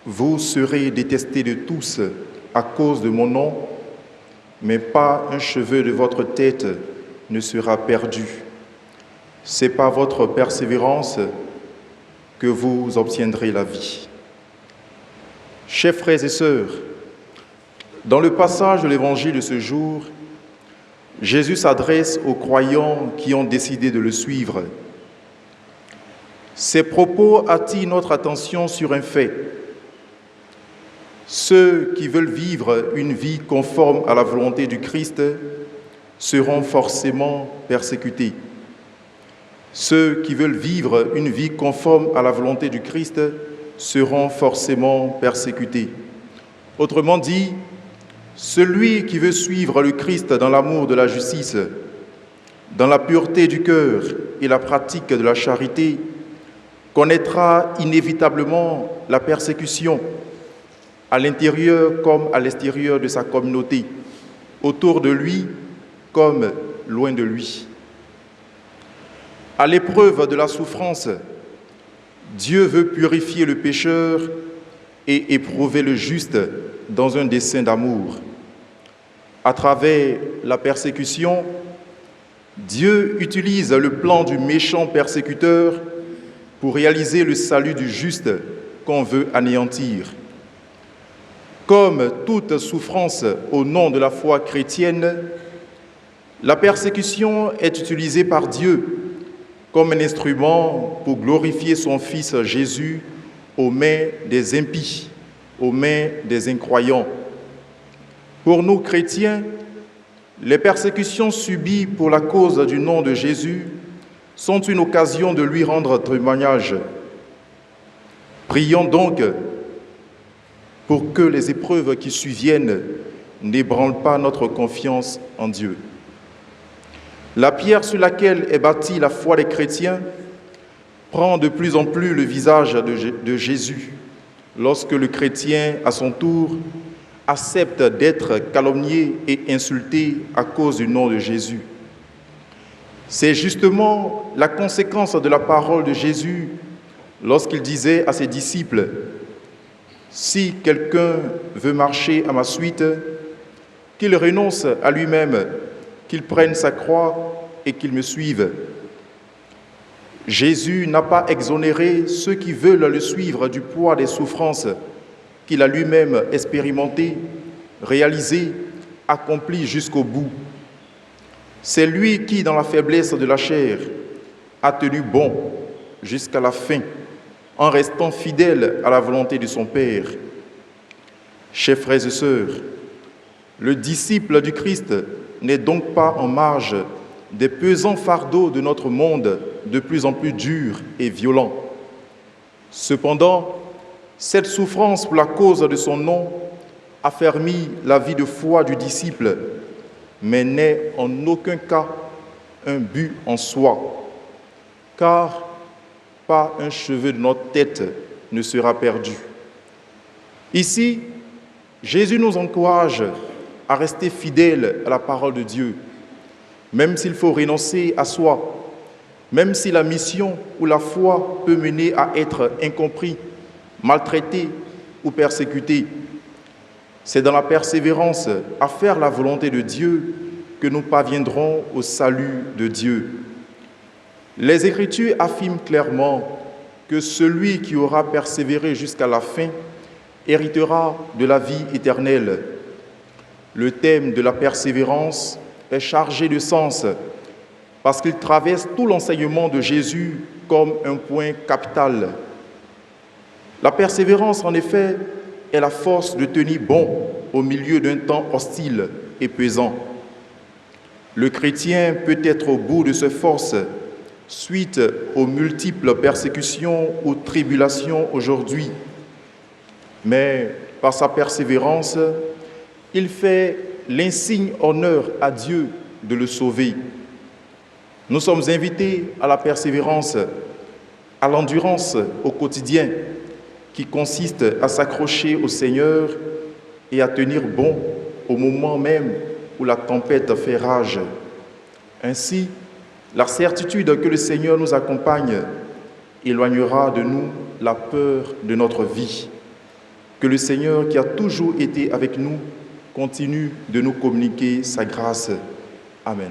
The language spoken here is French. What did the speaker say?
Vous serez détestés de tous à cause de mon nom, mais pas un cheveu de votre tête ne sera perdu. C'est par votre persévérance que vous obtiendrez la vie. Chers frères et sœurs, dans le passage de l'Évangile de ce jour, Jésus s'adresse aux croyants qui ont décidé de le suivre. Ces propos attirent notre attention sur un fait. Ceux qui veulent vivre une vie conforme à la volonté du Christ seront forcément persécutés. Ceux qui veulent vivre une vie conforme à la volonté du Christ seront forcément persécutés. Autrement dit, celui qui veut suivre le Christ dans l'amour de la justice, dans la pureté du cœur et la pratique de la charité, connaîtra inévitablement la persécution, à l'intérieur comme à l'extérieur de sa communauté, autour de lui comme loin de lui. À l'épreuve de la souffrance, Dieu veut purifier le pécheur et éprouver le juste dans un dessein d'amour. À travers la persécution, Dieu utilise le plan du méchant persécuteur pour réaliser le salut du juste qu'on veut anéantir. Comme toute souffrance au nom de la foi chrétienne, la persécution est utilisée par Dieu comme un instrument pour glorifier son Fils Jésus aux mains des impies, aux mains des incroyants. Pour nous chrétiens, les persécutions subies pour la cause du nom de Jésus sont une occasion de lui rendre témoignage. Prions donc pour que les épreuves qui surviennent n'ébranlent pas notre confiance en Dieu. La pierre sur laquelle est bâtie la foi des chrétiens prend de plus en plus le visage de Jésus lorsque le chrétien, à son tour, accepte d'être calomnié et insulté à cause du nom de Jésus. C'est justement la conséquence de la parole de Jésus lorsqu'il disait à ses disciples « Si quelqu'un veut marcher à ma suite, qu'il renonce à lui-même, qu'il prenne sa croix et qu'il me suive. » Jésus n'a pas exonéré ceux qui veulent le suivre du poids des souffrances qu'il a lui-même expérimentées, réalisées, accomplies jusqu'au bout. C'est lui qui, dans la faiblesse de la chair, a tenu bon jusqu'à la fin, en restant fidèle à la volonté de son Père. Chers frères et sœurs, le disciple du Christ n'est donc pas en marge des pesants fardeaux de notre monde de plus en plus dur et violent. Cependant, cette souffrance pour la cause de son nom affermit la vie de foi du disciple, mais n'est en aucun cas un but en soi, car pas un cheveu de notre tête ne sera perdu. Ici, Jésus nous encourage à rester fidèles à la parole de Dieu, même s'il faut renoncer à soi, même si la mission ou la foi peut mener à être incompris, maltraité ou persécuté. C'est dans la persévérance à faire la volonté de Dieu que nous parviendrons au salut de Dieu. Les Écritures affirment clairement que celui qui aura persévéré jusqu'à la fin héritera de la vie éternelle. Le thème de la persévérance est chargé de sens parce qu'il traverse tout l'enseignement de Jésus comme un point capital. La persévérance, en effet, est la force de tenir bon au milieu d'un temps hostile et pesant. Le chrétien peut être au bout de ses forces suite aux multiples persécutions ou tribulations aujourd'hui, mais par sa persévérance, il fait l'insigne honneur à Dieu de le sauver. Nous sommes invités à la persévérance, à l'endurance au quotidien, qui consiste à s'accrocher au Seigneur et à tenir bon au moment même où la tempête fait rage. Ainsi, la certitude que le Seigneur nous accompagne éloignera de nous la peur de notre vie. Que le Seigneur, qui a toujours été avec nous, continue de nous communiquer sa grâce. Amen.